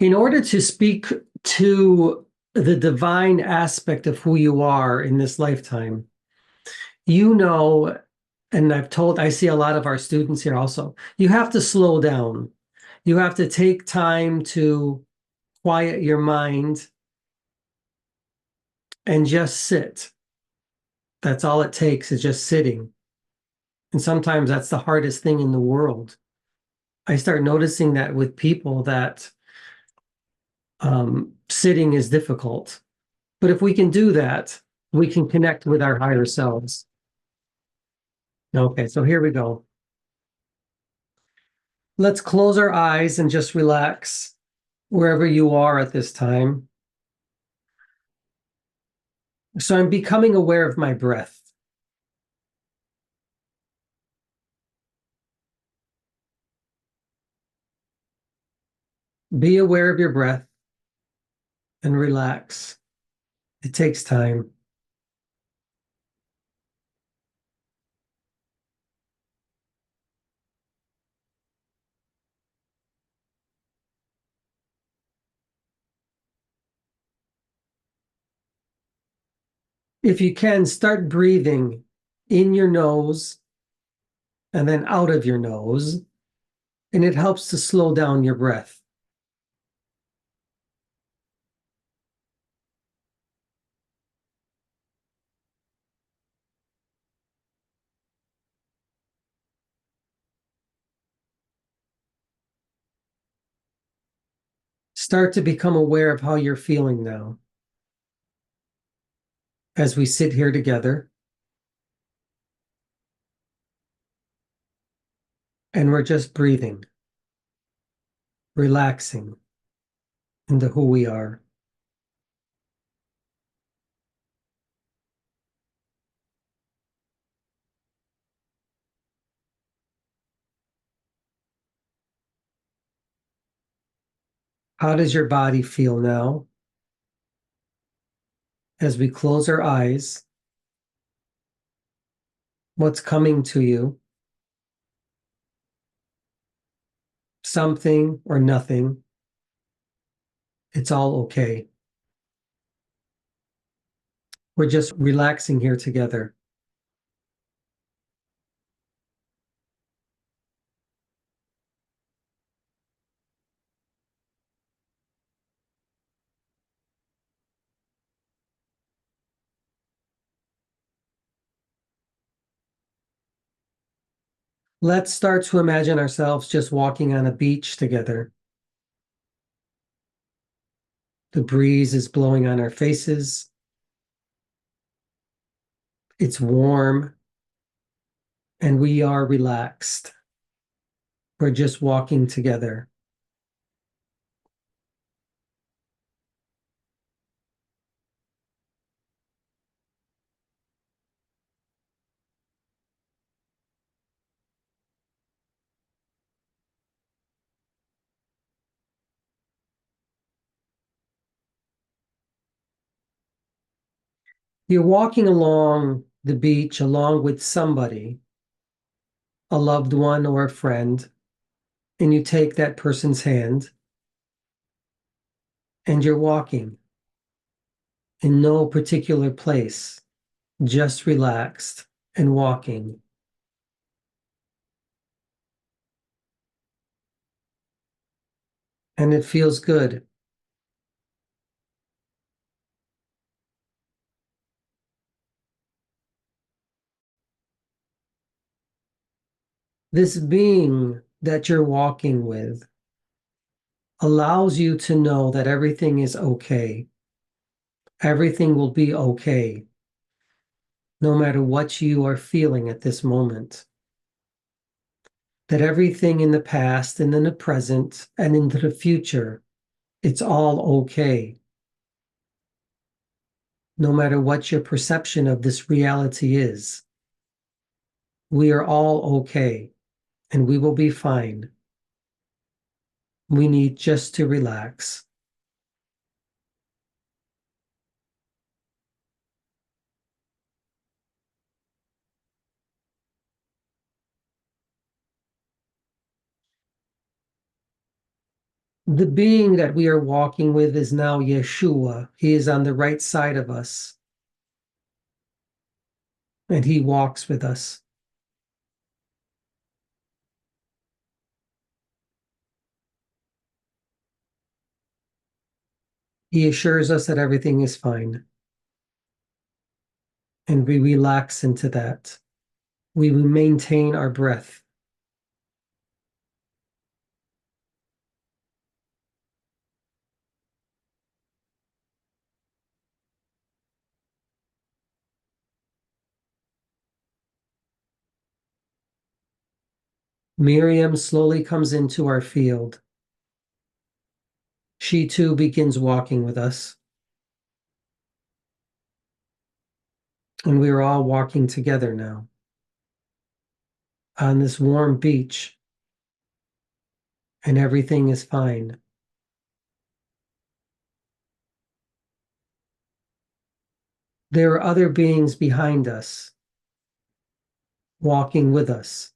In order to speak to the divine aspect of who you are in this lifetime, you know, and I see a lot of our students here also, you have to slow down. You have to take time to quiet your mind and just sit. That's all it takes is just sitting. And sometimes that's the hardest thing in the world. I start noticing that with people that sitting is difficult. But if we can do that, we can connect with our higher selves. Okay, so here we go. Let's close our eyes and just relax wherever you are at this time. So I'm becoming aware of my breath. Be aware of your breath and relax. It takes time. If you can, start breathing in your nose and then out of your nose, and it helps to slow down your breath. Start to become aware of how you're feeling now as we sit here together and we're just breathing, relaxing into who we are. How does your body feel now as we close our eyes? What's coming to you? Something or nothing. It's all okay. We're just relaxing here together. Let's start to imagine ourselves just walking on a beach together. The breeze is blowing on our faces. It's warm and we are relaxed. We're just walking together. You're walking along the beach along with somebody, a loved one or a friend, and you take that person's hand and you're walking in no particular place, just relaxed and walking. And it feels good. This being that you're walking with allows you to know that everything is okay. Everything will be okay, no matter what you are feeling at this moment. That everything in the past and in the present and into the future, it's all okay. No matter what your perception of this reality is, we are all okay and we will be fine. We need just to relax. The being that we are walking with is now Yeshua. He is on the right side of us, and he walks with us. He assures us that everything is fine, and we relax into that. We will maintain our breath. Miriam slowly comes into our field. She too begins walking with us, and we are all walking together now on this warm beach, and everything is fine. There are other beings behind us, walking with us.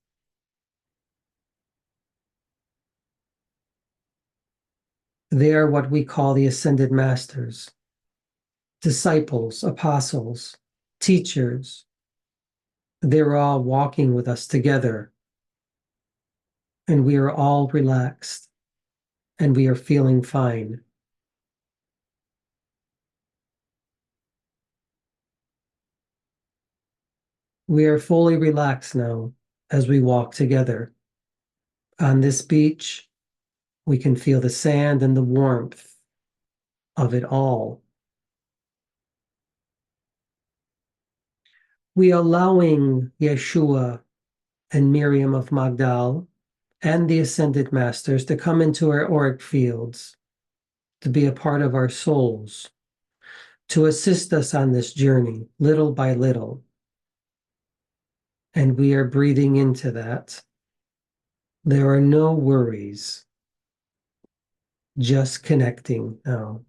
They are what we call the ascended masters, disciples, apostles, teachers. They're all walking with us together, and we are all relaxed, and we are feeling fine. We are fully relaxed now as we walk together. On this beach, we can feel the sand and the warmth of it all. We are allowing Yeshua and Miriam of Magdal and the Ascended Masters to come into our auric fields, to be a part of our souls, to assist us on this journey little by little. And we are breathing into that. There are no worries, just connecting now.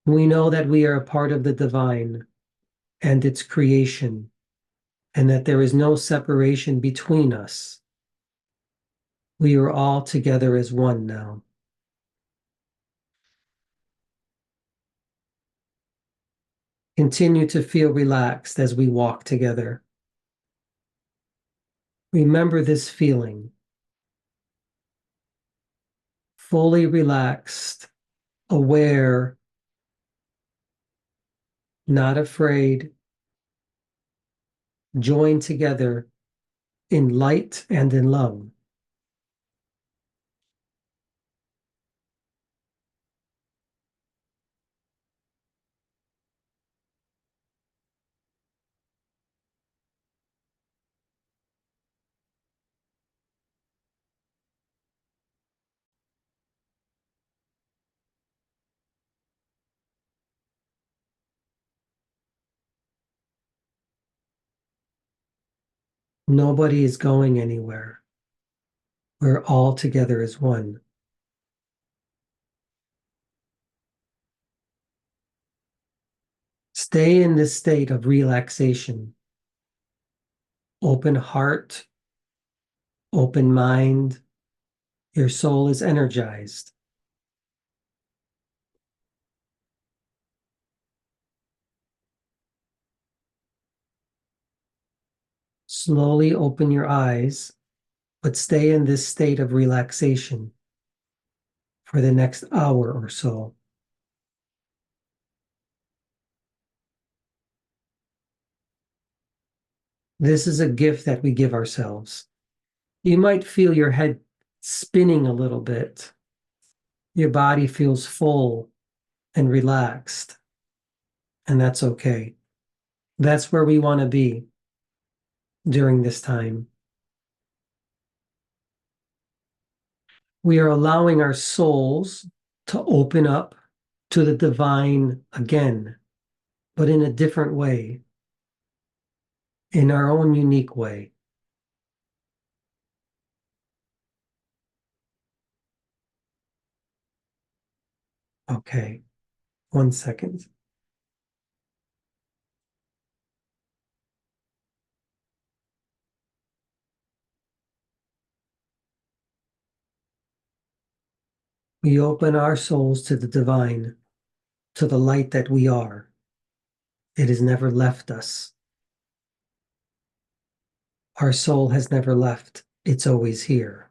We know that we are a part of the divine and its creation, and that there is no separation between us. We are all together as one now. Continue to feel relaxed as we walk together. Remember this feeling. Fully relaxed, aware, not afraid, joined together in light and in love. Nobody is going anywhere. We're all together as one. Stay in this state of relaxation. Open heart, open mind. Your soul is energized. Slowly open your eyes, but stay in this state of relaxation for the next hour or so. This is a gift that we give ourselves. You might feel your head spinning a little bit. Your body feels full and relaxed, and that's okay. That's where we want to be during this time. We are allowing our souls to open up to the divine again, but in a different way, in our own unique way. Okay, 1 second. We open our souls to the divine, to the light that we are. It has never left us. Our soul has never left. It's always here.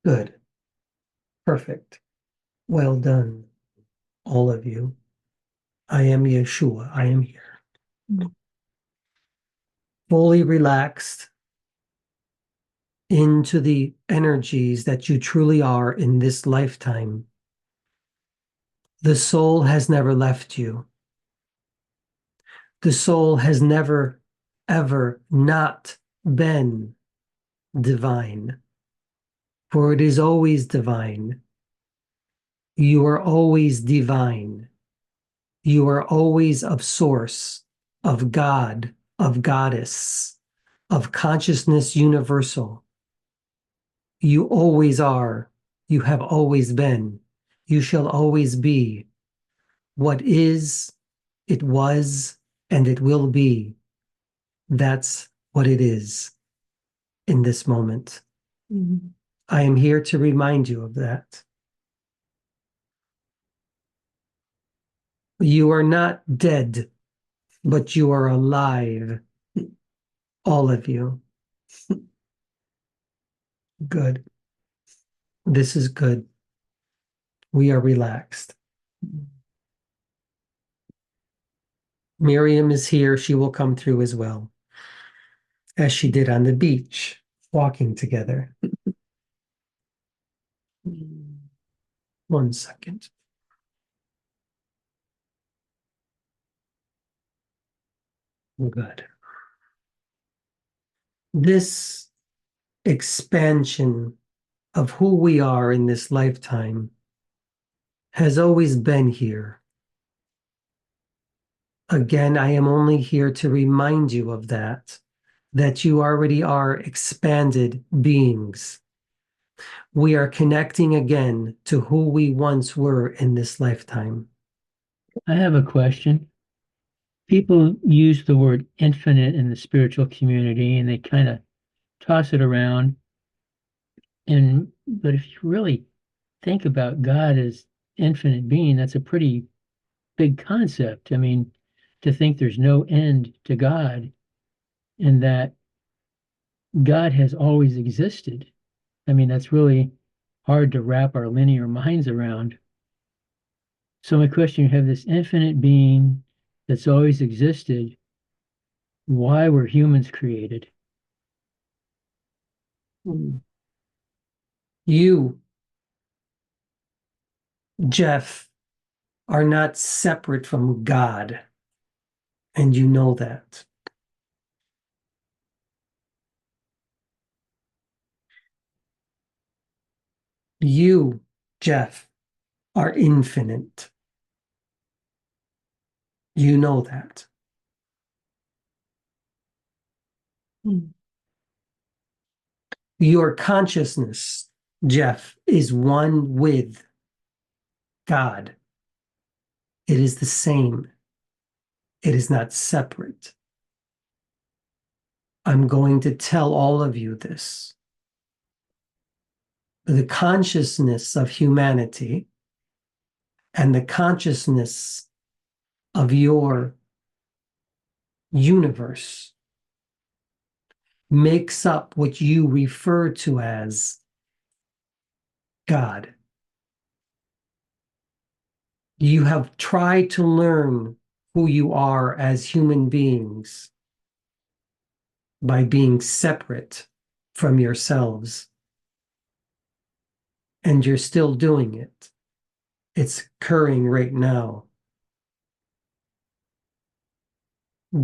Good. Perfect. Well done, all of you. I am Yeshua. I am here. Fully relaxed into the energies that you truly are in this lifetime. The soul has never left you. The soul has never, ever not been divine, for it is always divine. You are always divine. You are always of source, of God, of goddess, of consciousness universal. You always are. You have always been. You shall always be. What is, it was, and it will be. That's what it is in this moment. Mm-hmm. I am here to remind you of that. You are not dead, but you are alive. All of you. Good. This is good. We are relaxed. Miriam is here. She will come through as well, as she did on the beach, walking together. 1 second. Good. This expansion of who we are in this lifetime has always been here. Again, I am only here to remind you of that you already are expanded beings. We are connecting again to who we once were in this lifetime. I have a question. People use the word infinite in the spiritual community and they kind of toss it around. But if you really think about God as infinite being, that's a pretty big concept. I mean, to think there's no end to God and that God has always existed. I mean, that's really hard to wrap our linear minds around. So my question, you have this infinite being that's always existed. Why were humans created? You, Jeff, are not separate from God, and you know that. You, Jeff, are infinite. You know that. Your consciousness, Jeff, is one with God. It is the same. It is not separate. I'm going to tell all of you this. The consciousness of humanity and the consciousness of your universe makes up what you refer to as God. You have tried to learn who you are as human beings by being separate from yourselves. And you're still doing it. It's occurring right now.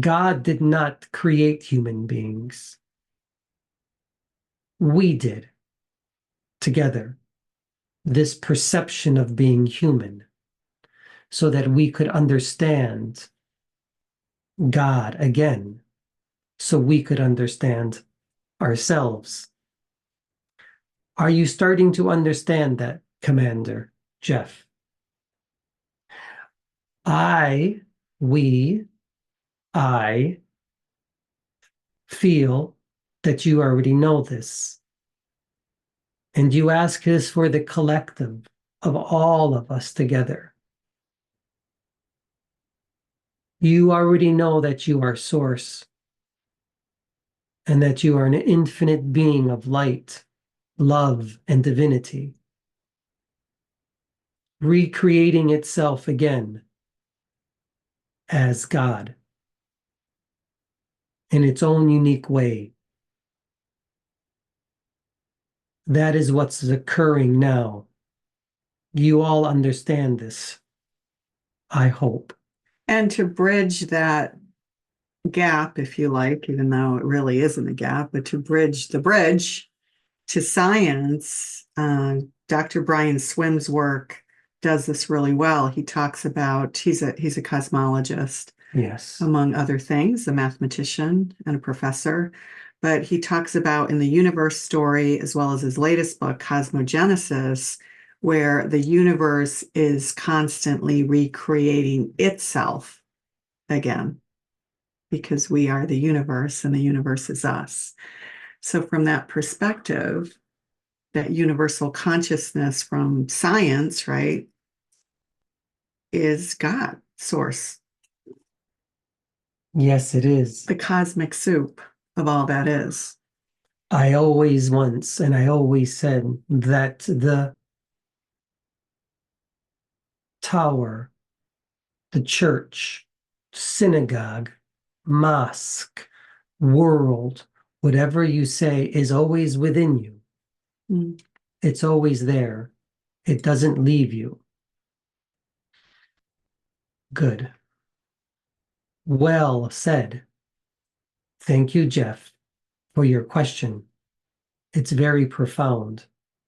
God did not create human beings. We did together this perception of being human so that we could understand God again, so we could understand ourselves. Are you starting to understand that, Commander Jeff? I, we, I feel that you already know this. And you ask this for the collective of all of us together. You already know that you are source and that you are an infinite being of light, love, and divinity, recreating itself again as God in its own unique way. That is what's occurring now. You all understand this, I hope. And to bridge that gap, if you like, even though it really isn't a gap, but to bridge the bridge to science, Dr. Brian Swim's work does this really well. He talks about he's a cosmologist, Yes. among other things, a mathematician and a professor. But he talks about in the universe story, as well as his latest book, Cosmogenesis, where the universe is constantly recreating itself again, because we are the universe and the universe is us. So, from that perspective, that universal consciousness from science, right, is God, source, Yes, it is. the cosmic soup of all that is. I always once, and I always said that the tower, the church, synagogue, mosque, world, whatever you say is always within you. Mm. It's always there. It doesn't leave you. Good. Well said. Thank you, Jeff, for your question. It's very profound.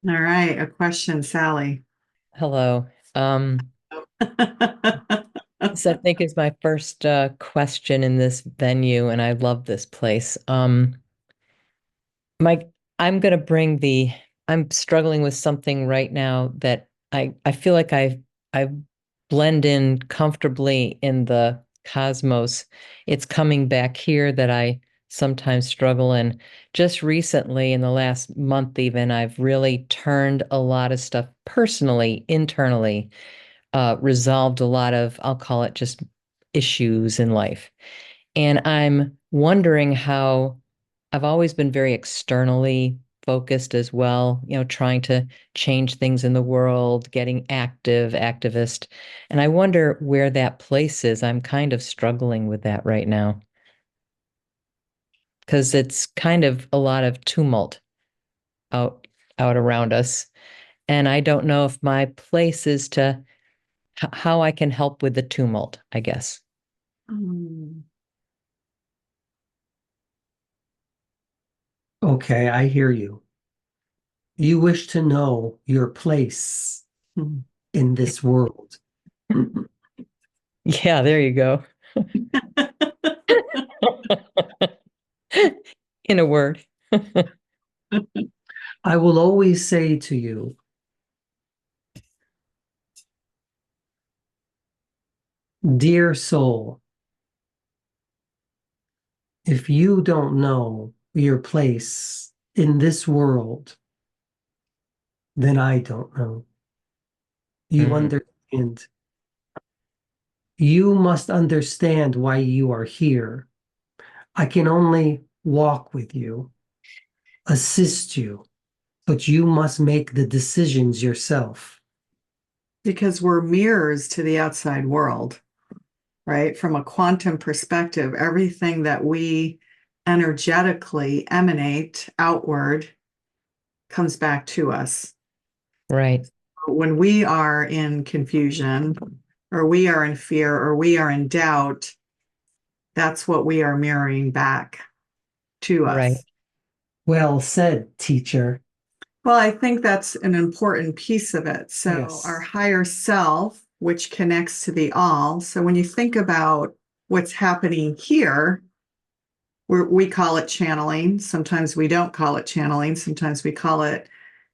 All right, a question, Sally. Hello. This I think is my first question in this venue, and I love this place. Mike, I'm gonna bring the. I'm struggling with something right now that I feel like I blend in comfortably in the cosmos. It's coming back here that I sometimes struggle in. Just recently, in the last month, even, I've really turned a lot of stuff personally, internally resolved a lot of, I'll call it just issues in life. And I'm wondering how I've always been very externally focused as well, trying to change things in the world, getting active, activist. And I wonder where that place is. I'm kind of struggling with that right now because it's kind of a lot of tumult out out around us. And I don't know if my place is to how I can help with the tumult, I guess. Mm. Okay, I hear you. You wish to know your place in this world. Yeah, there you go. In a word. I will always say to you, dear soul, if you don't know your place in this world, then I don't know. You understand. You must understand why you are here. I can only walk with you, assist you, but you must make the decisions yourself. Because we're mirrors to the outside world, right? From a quantum perspective, everything that we energetically emanate outward comes back to us. Right. When we are in confusion, or we are in fear, or we are in doubt, that's what we are mirroring back to us. Right. Well said, teacher. Well, I think that's an important piece of it. So, Yes. our higher self, which connects to the all. So, when you think about what's happening here, we call it channeling. Sometimes we don't call it channeling. Sometimes we call it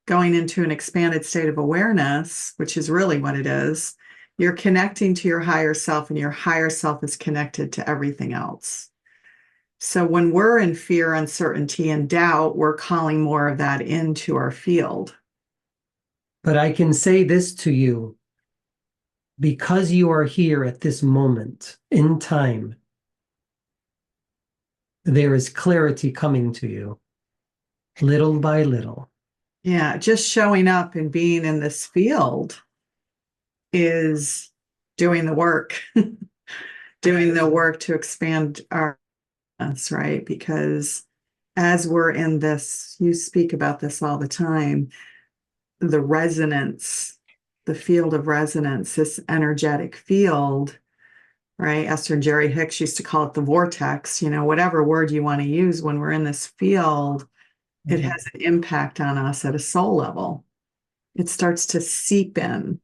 going into an expanded state of awareness, which is really what it is. You're connecting to your higher self, and your higher self is connected to everything else. So when we're in fear, uncertainty, and doubt, we're calling more of that into our field. But I can say this to you, because you are here at this moment in time, there is clarity coming to you, little by little. Yeah, just showing up and being in this field is doing the work, doing the work to expand our us, right? Because as we're in this, you speak about this all the time, the resonance, the field of resonance, this energetic field, right? Esther and Jerry Hicks used to call it the vortex, whatever word you want to use. When we're in this field, it has an impact on us at a soul level. It starts to seep in.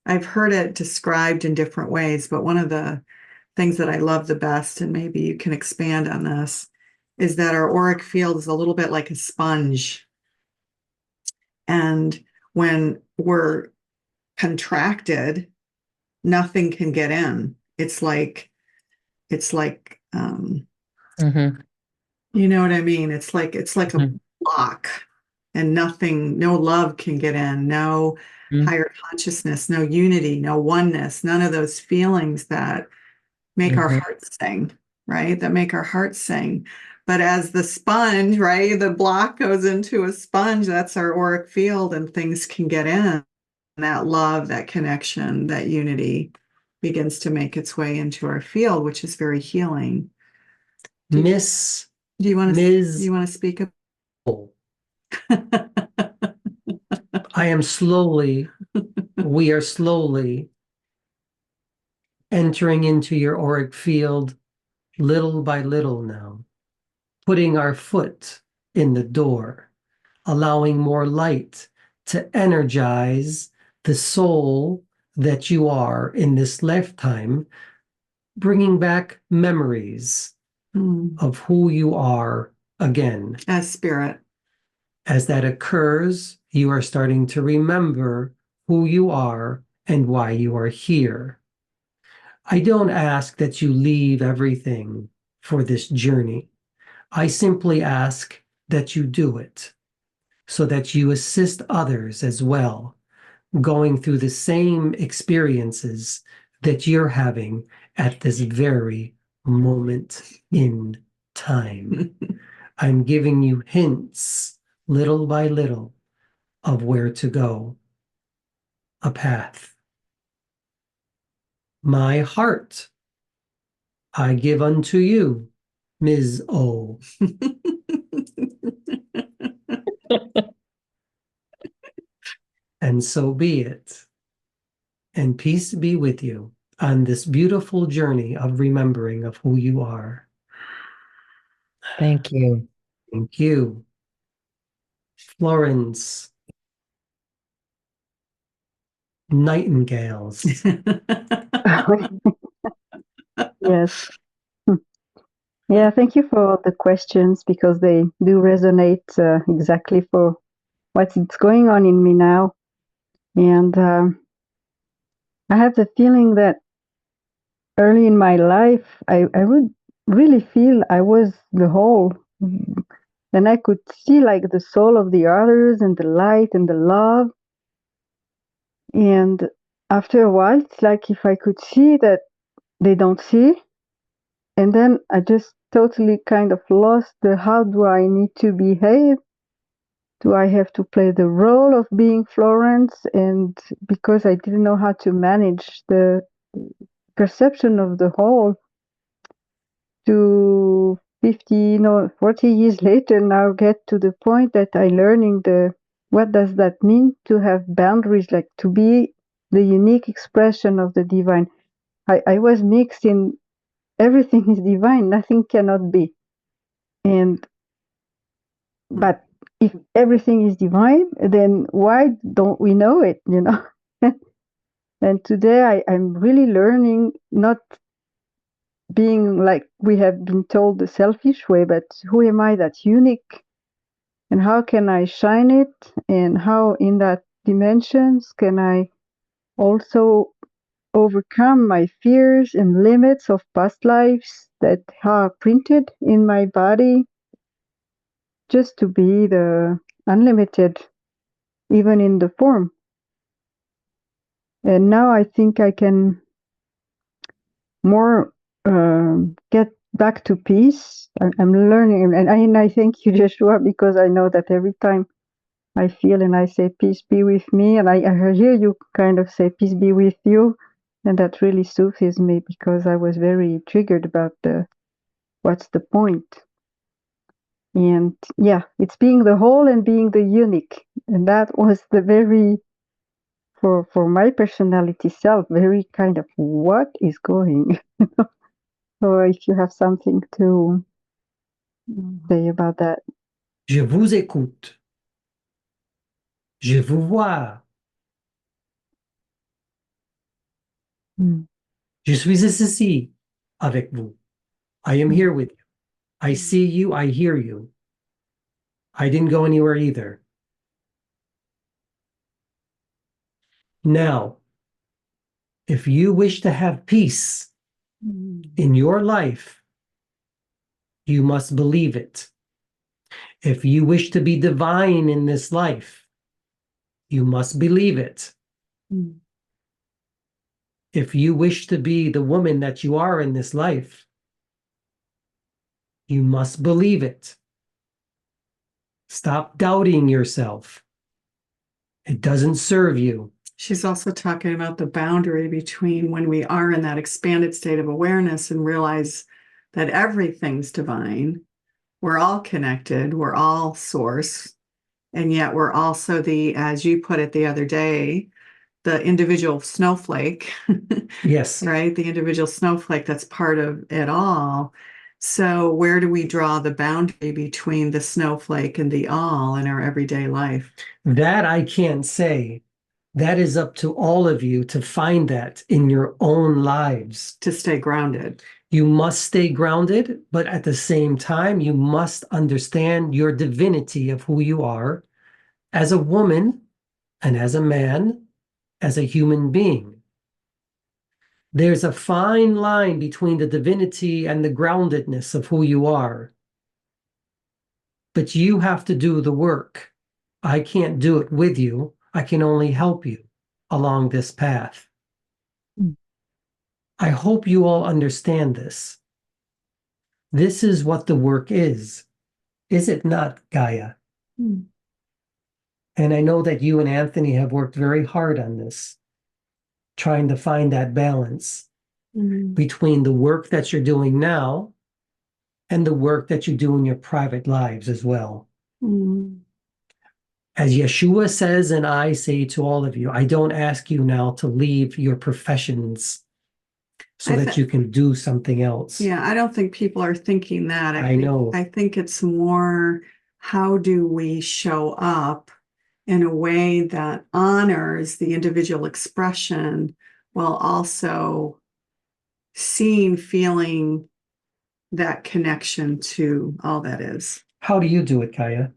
I've heard it described in different ways, but one of the things that I love the best, and maybe you can expand on this, is that our auric field is a little bit like a sponge. And when we're contracted, nothing can get in. It's like, Mhm. you know what I mean? It's like a block, and no love can get in, no higher consciousness, no unity, no oneness, none of those feelings that make our hearts sing, right? That make our hearts sing. But as the sponge, right, the block goes into a sponge, that's our auric field, and things can get in. That love, that connection, that unity begins to make its way into our field, which is very healing. Do you want to speak up? We are slowly entering into your auric field little by little now, putting our foot in the door, allowing more light to energize the soul that you are in this lifetime, bringing back memories of who you are again. As spirit. As that occurs, you are starting to remember who you are and why you are here. I don't ask that you leave everything for this journey. I simply ask that you do it so that you assist others as well, going through the same experiences that you're having at this very moment in time. I'm giving you hints, little by little, of where to go, a path. My heart I give unto you, Ms. O. And so be it. And peace be with you on this beautiful journey of remembering of who you are. Thank you. Thank you. Florence. Nightingales. Yes. Yeah, thank you for the questions, because they do resonate exactly for what's going on in me now. And I have the feeling that early in my life, I would really feel I was the whole. Then I could see like the soul of the others and the light and the love. And after a while, it's like if I could see that they don't see. And then I just totally kind of lost the how do I need to behave? Do I have to play the role of being Florence? And because I didn't know how to manage the perception of the whole, to 50, no, 40 years later now get to the point that I learning what does that mean to have boundaries, like to be the unique expression of the divine. I was mixed in everything is divine, nothing cannot be. But if everything is divine, then why don't we know it, And today I'm really learning, not being like we have been told the selfish way, but who am I that's unique? And how can I shine it? And how in that dimensions can I also overcome my fears and limits of past lives that are printed in my body, just to be the unlimited, even in the form. And now I think I can more get back to peace. I'm learning, and I thank you, Joshua, because I know that every time I feel and I say, peace be with me, and I hear you kind of say, peace be with you, and that really soothes me, because I was very triggered about what's the point. And yeah, it's being the whole and being the unique. And that was the very, for my personality self, very kind of what is going. So if you have something to say about that. Je vous écoute. Je vous vois. Mm. Je suis ici avec vous. I am here with you. I see you. I hear you. I didn't go anywhere either. Now, if you wish to have peace in your life, you must believe it. If you wish to be divine in this life, you must believe it. If you wish to be the woman that you are in this life, you must believe it. Stop doubting yourself. It doesn't serve you. She's also talking about the boundary between when we are in that expanded state of awareness and realize that everything's divine. We're all connected. We're all source. And yet we're also the, as you put it the other day, the individual snowflake. Yes. Right? The individual snowflake that's part of it all. So where do we draw the boundary between the snowflake and the all in our everyday life? That I can't say. That is up to all of you to find that in your own lives. To stay grounded. You must stay grounded, but at the same time, you must understand your divinity of who you are as a woman and as a man, as a human being. There's a fine line between the divinity and the groundedness of who you are. But you have to do the work. I can't do it with you. I can only help you along this path. I hope you all understand this. This is what the work is it not, Gaia? And I know that you and Anthony have worked very hard on this, trying to find that balance between the work that you're doing now and the work that you do in your private lives as well. As Yeshua says, and I say to all of you, I don't ask you now to leave your professions so that you can do something else. Yeah, I don't think people are thinking that. I know. I think it's more, how do we show up in a way that honors the individual expression while also seeing, feeling that connection to all that is. How do you do it, Kaya?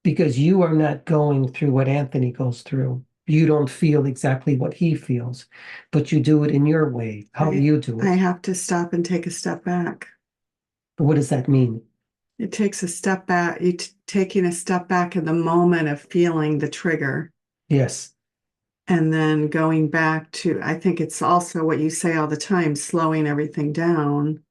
Because you are not going through what Anthony goes through. You don't feel exactly what he feels, but you do it in your way. How do you do it? I have to stop and take a step back. What does that mean? It takes a step back, taking a step back in the moment of feeling the trigger. Yes. And then going back to, I think it's also what you say all the time, slowing everything down,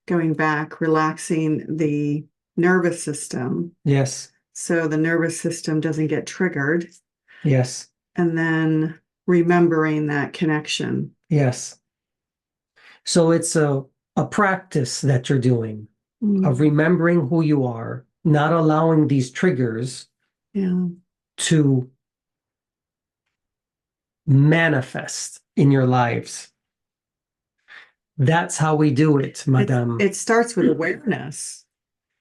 going back, relaxing the nervous system. Yes. So the nervous system doesn't get triggered. Yes. And then remembering that connection. Yes. So it's a practice that you're doing of remembering who you are, not allowing these triggers to manifest in your lives. That's how we do it, Madame. It starts with awareness.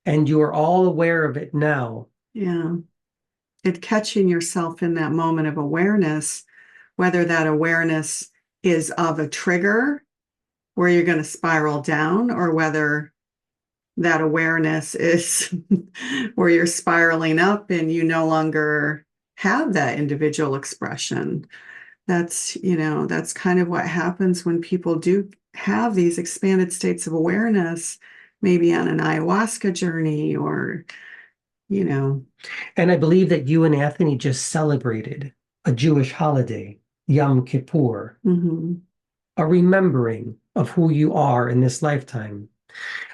And you are all aware of it now. Yeah. It catching yourself in that moment of awareness, whether that awareness is of a trigger where you're going to spiral down, or whether that awareness is where you're spiraling up and you no longer have that individual expression. That's, that's kind of what happens when people do have these expanded states of awareness, maybe on an ayahuasca journey or, And I believe that you and Anthony just celebrated a Jewish holiday, Yom Kippur, mhm. a remembering of who you are in this lifetime.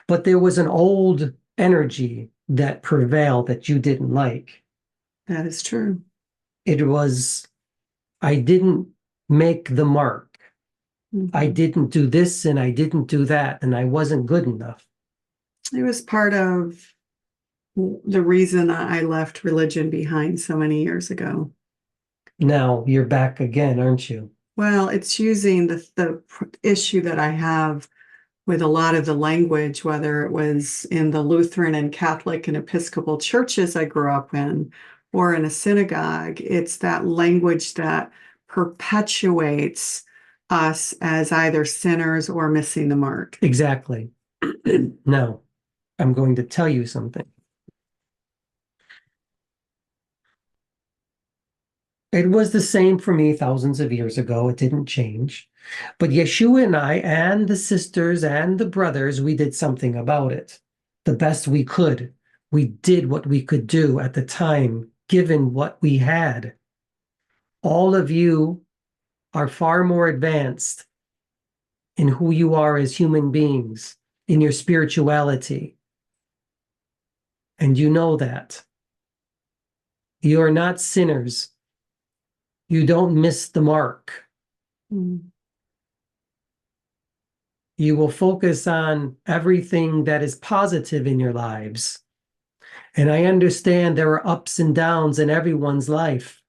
But there was an old energy that prevailed that you didn't like. That is true. It was, I didn't make the mark. I Mhm. didn't do this and I didn't do that, and I wasn't good enough. It was part of the reason I left religion behind so many years ago. Now you're back again, aren't you? Well, it's using the issue that I have with a lot of the language, whether it was in the Lutheran and Catholic and Episcopal churches I grew up in, or in a synagogue. It's that language that perpetuates us as either sinners or missing the mark. Exactly. Now, I'm going to tell you something. It was the same for me thousands of years ago. It didn't change. But Yeshua and I, and the sisters and the brothers, we did something about it. The best we could. We did what we could do at the time, given what we had. All of you are far more advanced in who you are as human beings, in your spirituality. And you know that. You are not sinners. You don't miss the mark. Mm. You will focus on everything that is positive in your lives. And I understand there are ups and downs in everyone's life,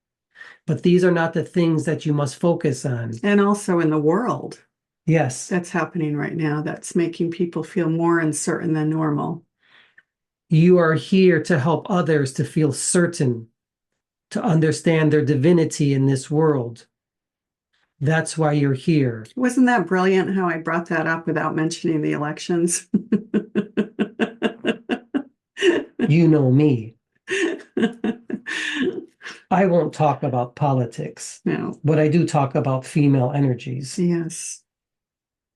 but these are not the things that you must focus on. And also in the world. Yes. That's happening right now. That's making people feel more uncertain than normal. You are here to help others to feel certain, to understand their divinity in this world. That's why you're here. Wasn't that brilliant how I brought that up without mentioning the elections? You know me. I won't talk about politics, No. but I do talk about female energies. Yes.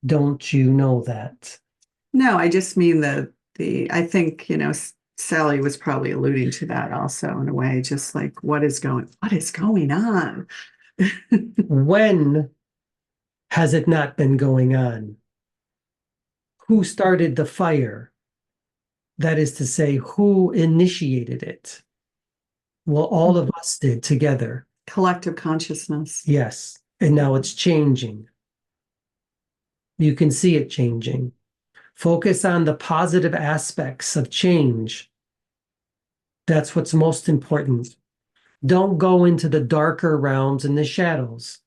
Don't you know that? No, I just mean I think, Sally was probably alluding to that also in a way, just like what is going on? When has it not been going on? Who started the fire? That is to say, who initiated it? Well, all of us did together. Collective consciousness. Yes. And now it's changing. You can see it changing. Focus on the positive aspects of change. That's what's most important. Don't go into the darker realms and the shadows.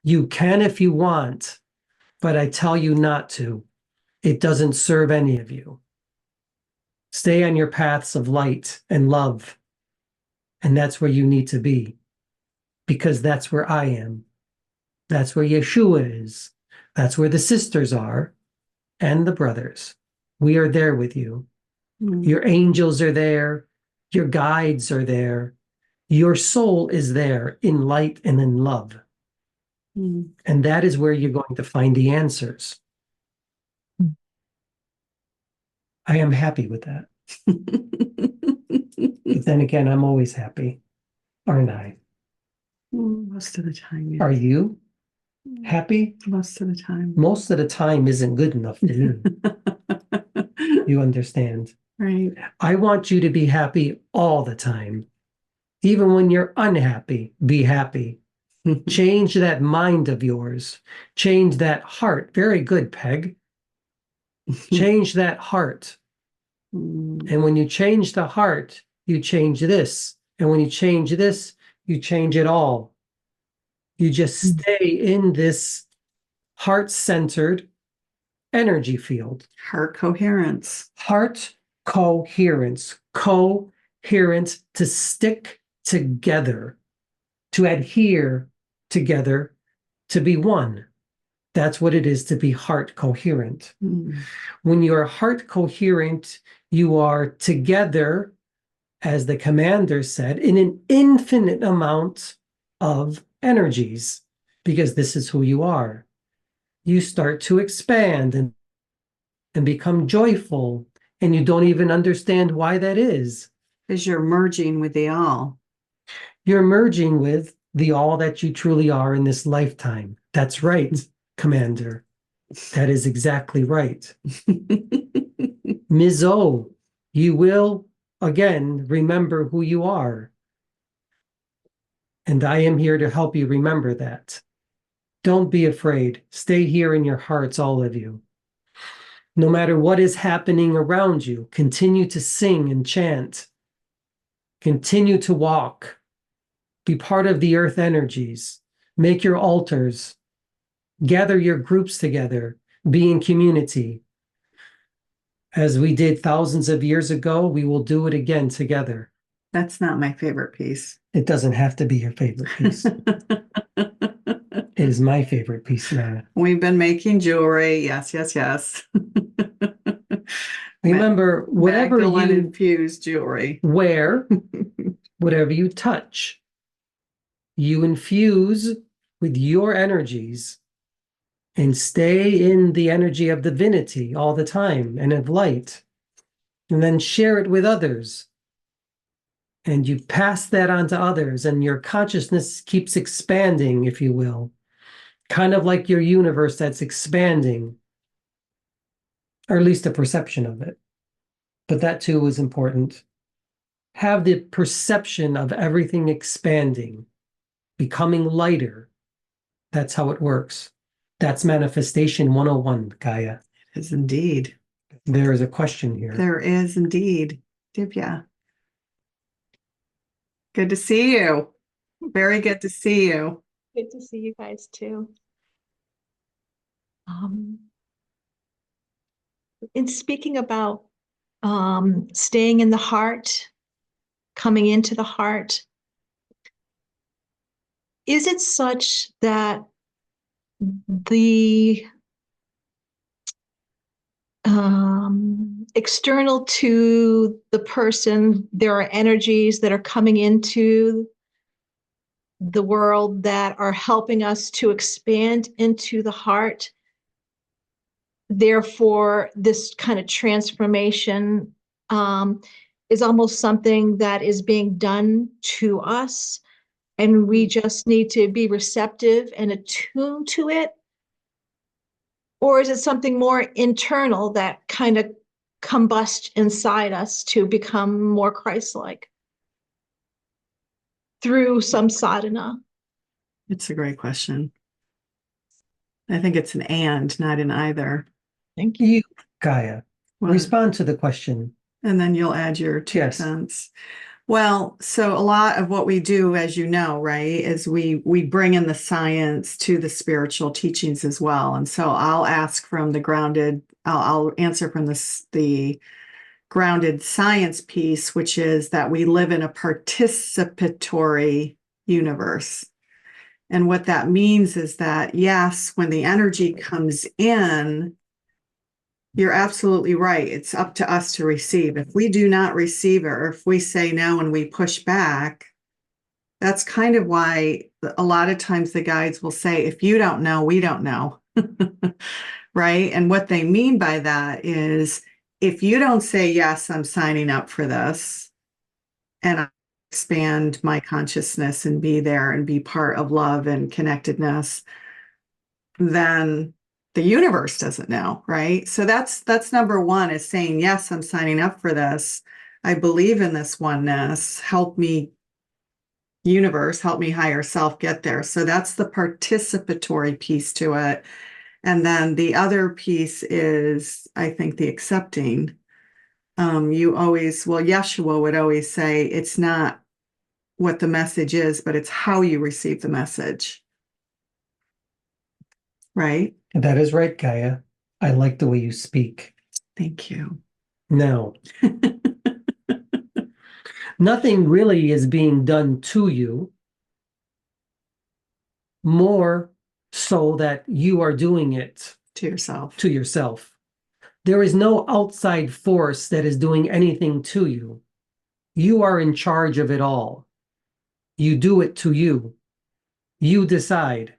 You can if you want, but I tell you not to. It doesn't serve any of you. Stay on your paths of light and love. And that's where you need to be, because that's where I am. That's where Yeshua is. That's where the sisters are and the brothers. We are there with you. Mm. Your angels are there. Your guides are there. Your soul is there in light and in love. Mm. And that is where you're going to find the answers. I am happy with that. But then again, I'm always happy, aren't I? Most of the time, yes. Are you happy? Most of the time. Most of the time isn't good enough for me. You understand? Right. I want you to be happy all the time. Even when you're unhappy, be happy. Change that mind of yours. Change that heart. Very good, Peg. Change that heart. And when you change the heart, you change this. And when you change this, you change it all. You just stay in this heart-centered energy field. Heart coherence. Heart coherence. Coherent, to stick together, to adhere together, to be one. That's what it is to be heart coherent. Mm. When you're heart coherent, you are together as the commander said, in an infinite amount of energies, because this is who you are. You start to expand and become joyful, and you don't even understand why that is. Because you're merging with the all. You're merging with the all that you truly are in this lifetime. That's right, Commander. That is exactly right. Ms. O, you will again remember who you are. And I am here to help you remember that. Don't be afraid. Stay here in your hearts, all of you. No matter what is happening around you, continue to sing and chant. Continue to walk. Be part of the earth energies. Make your altars. Gather your groups together. Be in community. As we did thousands of years ago, we will do it again together. That's not my favorite piece. It doesn't have to be your favorite piece. It is my favorite piece now. We've been making jewelry. Yes, yes, yes. Remember, whatever Magdalene you infused jewelry. wear, whatever you touch, you infuse with your energies and stay in the energy of divinity all the time and of light, and then share it with others. And you pass that on to others, and your consciousness keeps expanding, if you will, kind of like your universe that's expanding, or at least a perception of it. But that too is important. Have the perception of everything expanding, becoming lighter. That's how it works. That's manifestation 101, Gaia. It is indeed. There is a question here. There is indeed. Divya. Good to see you. Very good to see you. Good to see you guys too. In speaking about staying in the heart, coming into the heart, is it such that the external to the person, there are energies that are coming into the world that are helping us to expand into the heart? Therefore, this kind of transformation is almost something that is being done to us, and we just need to be receptive and attuned to it? Or is it something more internal that kind of combusts inside us to become more Christ-like through some sadhana? It's a great question. I think it's an and, not an either. Thank you. You, Gaia, Well, respond to the question. and then you'll add your 2 Yes. cents. Well, so a lot of what we do, as you know, right, is we bring in the science to the spiritual teachings as well. And so I'll ask from the grounded, I'll answer from the grounded science piece, which is that we live in a participatory universe. And what that means is that, yes, when the energy comes in, you're absolutely right. It's up to us to receive. If we do not receive it, or if we say no and we push back, that's kind of why a lot of times the guides will say, if you don't know, we don't know. Right? And what they mean by that is, if you don't say, yes, I'm signing up for this, and I expand my consciousness and be there and be part of love and connectedness, then the universe doesn't know, right? So that's number one, is saying, yes, I'm signing up for this. I believe in this oneness. Help me, universe, help me higher self get there. So that's the participatory piece to it. And then the other piece is, I think, the accepting. Yeshua would always say, it's not what the message is, but it's how you receive the message. Right? That is right, Gaia. I like the way you speak. Thank you. Now, nothing really is being done to you, more so that you are doing it To yourself. to yourself. There is no outside force that is doing anything to you. You are in charge of it all. You do it to you. You decide.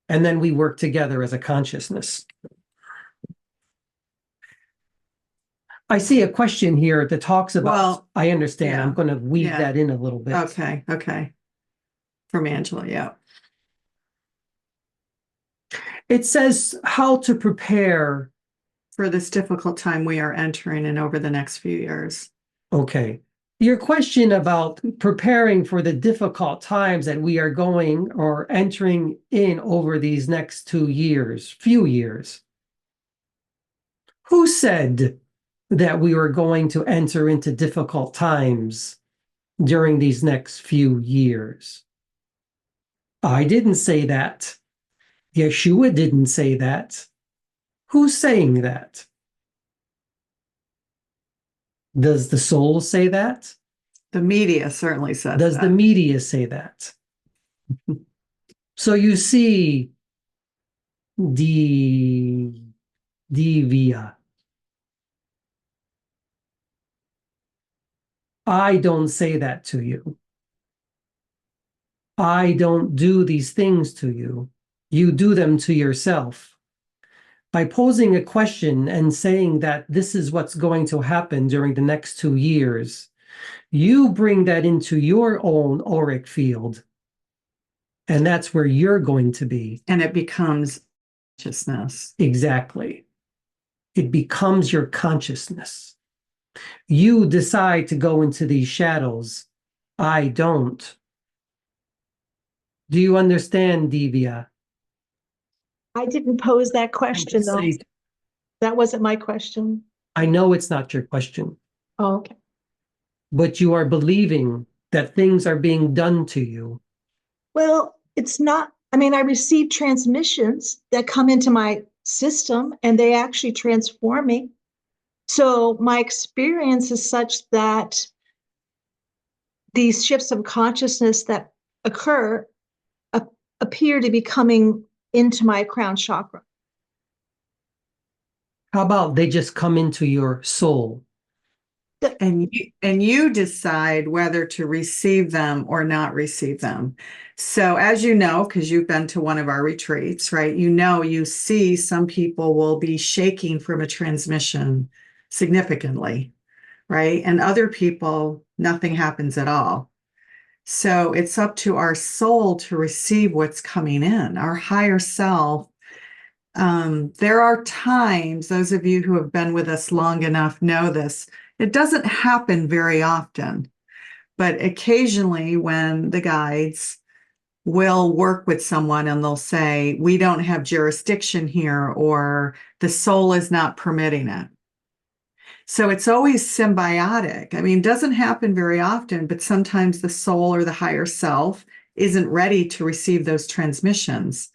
And then we work together as a consciousness. I see a question here that talks about, Well, I understand. yeah, I'm going to weave yeah. that in a little bit. Okay, okay. From Angela, yeah. It says how to prepare. For this difficult time we are entering and over the next few years. Okay. Your question about preparing for the difficult times that we are going or entering in over these next 2 years, few years. Who said that we were going to enter into difficult times during these next few years? I didn't say that. Yeshua didn't say that. Who's saying that? Does the soul say that? The media certainly says Does that. the media say that? So you see, Divya. I don't say that to you. I don't do these things to you. You do them to yourself. By posing a question and saying that this is what's going to happen during the next 2 years, you bring that into your own auric field. And that's where you're going to be. And it becomes consciousness. Exactly. It becomes your consciousness. You decide to go into these shadows. I don't. Do you understand, Divya? I didn't pose that question, though. That wasn't my question. I know it's not your question, Oh, okay. but you are believing that things are being done to you. Well, it's not, I mean, I receive transmissions that come into my system and they actually transform me. So my experience is such that these shifts of consciousness that occur appear to be coming into my crown chakra. How about they just come into your soul? And you decide whether to receive them or not receive them. So as you know, because you've been to one of our retreats, right? You see some people will be shaking from a transmission significantly, right? And other people, nothing happens at all. So it's up to our soul to receive what's coming in, our higher self. There are times, those of you who have been with us long enough know this, it doesn't happen very often, but occasionally when the guides will work with someone and they'll say, we don't have jurisdiction here, or the soul is not permitting it. So it's always symbiotic. I mean, it doesn't happen very often, but sometimes the soul or the higher self isn't ready to receive those transmissions.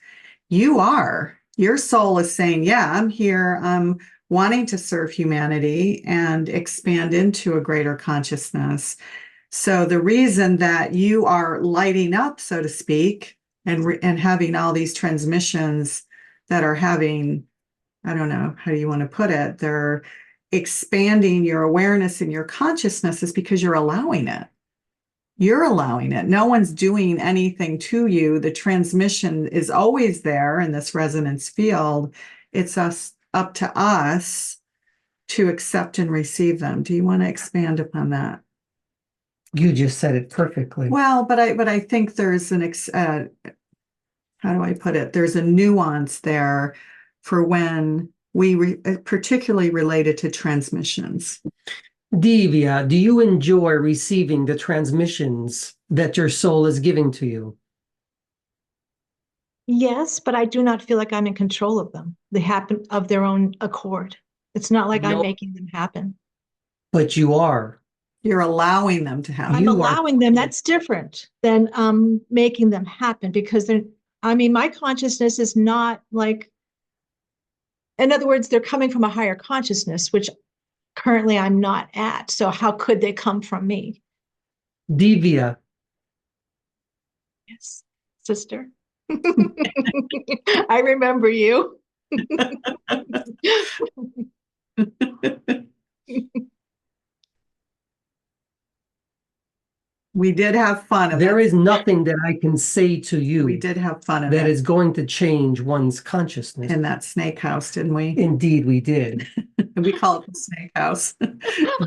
You are. Your soul is saying, yeah, I'm here. I'm wanting to serve humanity and expand into a greater consciousness. So the reason that you are lighting up, so to speak, and having all these transmissions that are having, I don't know, how do you want to put it? They're expanding your awareness and your consciousness is because you're allowing it. You're allowing it. No one's doing anything to you. The transmission is always there in this resonance field. It's up to us to accept and receive them. Do you want to expand upon that? You just said it perfectly. Well, but I think there's how do I put it? There's a nuance there for when particularly related to transmissions. Divya, do you enjoy receiving the transmissions that your soul is giving to you? Yes, but I do not feel like I'm in control of them. They happen of their own accord. It's not like I'm No. making them happen. But you are. You're allowing them to happen. I'm You are- allowing them. That's different than making them happen because my consciousness is not like, in other words, they're coming from a higher consciousness, which currently I'm not at. So how could they come from me? Divya, Yes, sister. I remember you. We did have fun. And There is nothing that I can say to we you did have fun in that is going to change one's consciousness. in that snake house, didn't we? Indeed, we did. We call it the snake house. Oh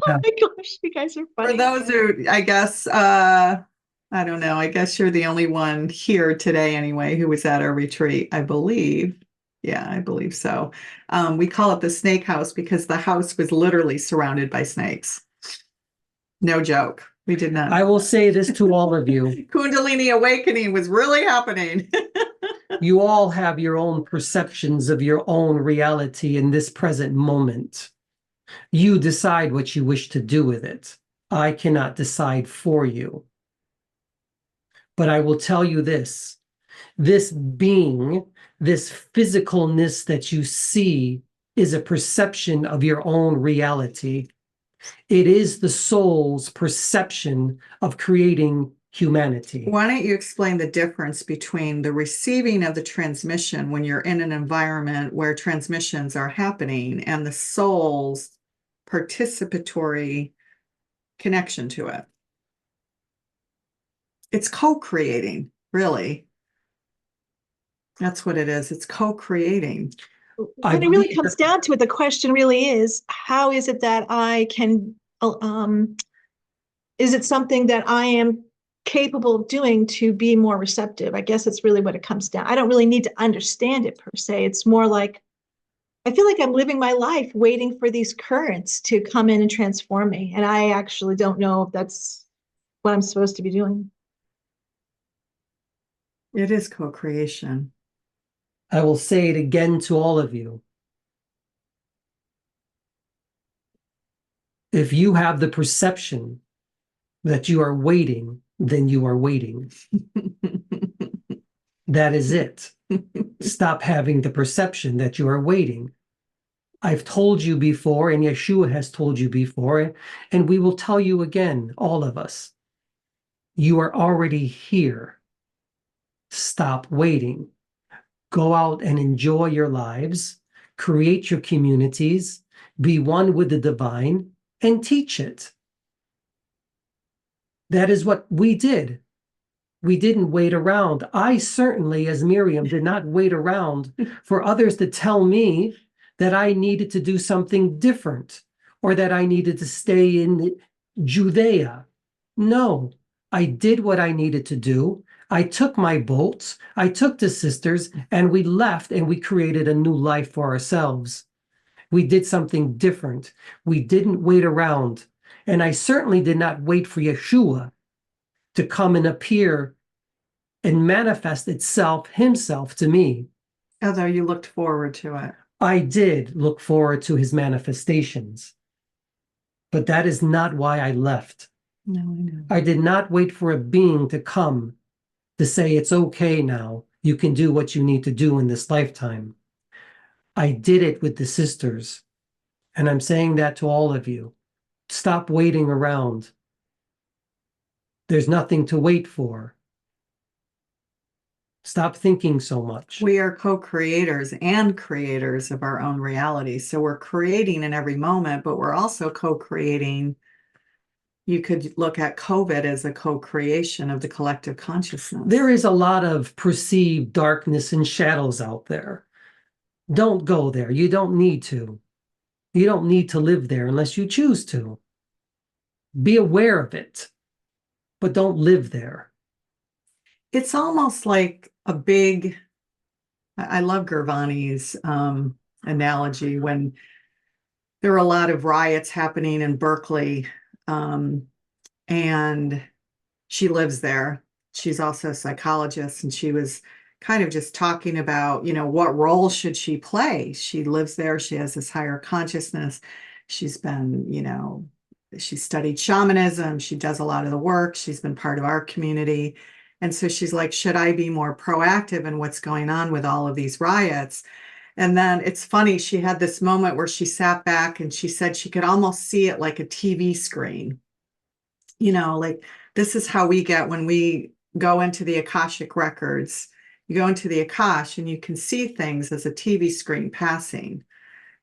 my gosh, you guys are For funny. those who, I guess, I don't know, I guess you're the only one here today anyway who was at our retreat, I believe. Yeah, I believe so. We call it the snake house because the house was literally surrounded by snakes. No joke. We did not. I will say this to all of you. Kundalini awakening was really happening. You all have your own perceptions of your own reality in this present moment. You decide what you wish to do with it. I cannot decide for you. But I will tell you this being, this physicalness that you see is a perception of your own reality. It is the soul's perception of creating humanity. Why don't you explain the difference between the receiving of the transmission when you're in an environment where transmissions are happening and the soul's participatory connection to it? It's co-creating, really. That's what it is. It's co-creating. When it really comes down to it, the question really is, how is it that I can, is it something that I am capable of doing to be more receptive? I guess it's really what it comes down. I don't really need to understand it per se. It's more like, I feel like I'm living my life waiting for these currents to come in and transform me. And I actually don't know if that's what I'm supposed to be doing. It is co-creation. I will say it again to all of you. If you have the perception that you are waiting, then you are waiting. That is it. Stop having the perception that you are waiting. I've told you before, and Yeshua has told you before, and we will tell you again, all of us. You are already here. Stop waiting. Go out and enjoy your lives, create your communities, be one with the divine, and teach it. That is what we did. We didn't wait around. I certainly, as Miriam, did not wait around for others to tell me that I needed to do something different or that I needed to stay in Judea. No, I did what I needed to do. I took my bolts, I took the sisters, and we left and we created a new life for ourselves. We did something different. We didn't wait around. And I certainly did not wait for Yeshua to come and appear and manifest himself to me. Although you looked forward to it. I did look forward to his manifestations. But that is not why I left. No, I know. I did not wait for a being to come to say, it's okay now, you can do what you need to do in this lifetime. I did it with the sisters. And I'm saying that to all of you. Stop waiting around. There's nothing to wait for. Stop thinking so much. We are co-creators and creators of our own reality. So we're creating in every moment, but we're also co-creating. You could look at COVID as a co-creation of the collective consciousness. There is a lot of perceived darkness and shadows out there. Don't go there. You don't need to. You don't need to live there unless you choose to. Be aware of it, but don't live there. It's almost like a big, I love Gervani's analogy when there were a lot of riots happening in Berkeley, and she lives there. She's also a psychologist, and she was kind of just talking about, what role should she play? She lives there. She has this higher consciousness. She's been, she studied shamanism. She does a lot of the work. She's been part of our community. And so she's like, should I be more proactive in what's going on with all of these riots? And then it's funny, she had this moment where she sat back and she said she could almost see it like a TV screen. Like this is how we get when we go into the Akashic records. You go into the Akash and you can see things as a TV screen passing,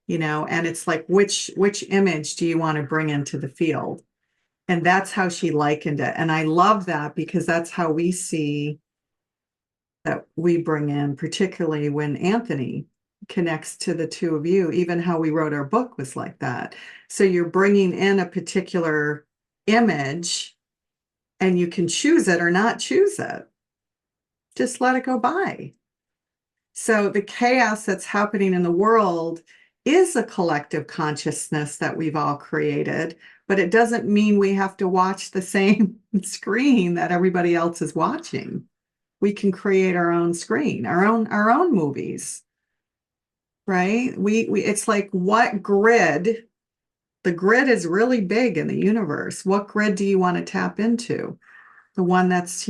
and it's like, which image do you want to bring into the field? And that's how she likened it. And I love that because that's how we see that we bring in, particularly when Anthony connects to the two of you, even how we wrote our book was like that. So you're bringing in a particular image and you can choose it or not choose it. Just let it go by. So the chaos that's happening in the world is a collective consciousness that we've all created, but it doesn't mean we have to watch the same screen that everybody else is watching. We can create our own screen, our own movies. Right? We it's like what grid? The grid is really big in the universe. What grid do you want to tap into? The one that's,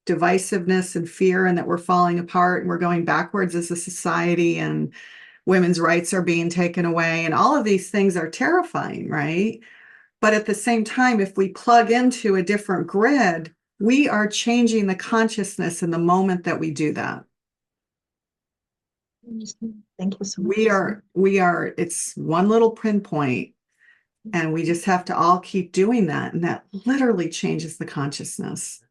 divisiveness and fear and that we're falling apart and we're going backwards as a society and women's rights are being taken away and all of these things are terrifying, right? But at the same time, if we plug into a different grid, we are changing the consciousness in the moment that we do that. Thank you so much. We are, it's one little pinpoint, and we just have to all keep doing that. And that literally changes the consciousness.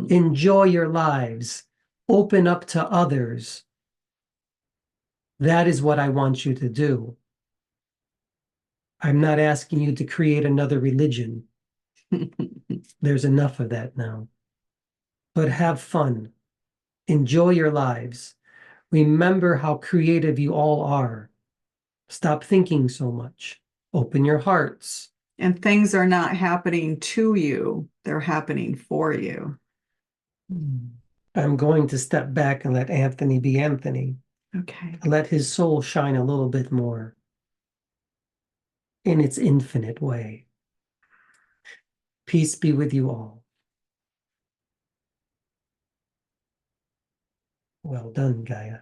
Enjoy your lives. Open up to others. That is what I want you to do. I'm not asking you to create another religion. There's enough of that now. But have fun. Enjoy your lives. Remember how creative you all are. Stop thinking so much. Open your hearts. And things are not happening to you, they're happening for you. I'm going to step back and let Anthony be Anthony. Okay. Let his soul shine a little bit more in its infinite way. Peace be with you all. Well done, Gaia.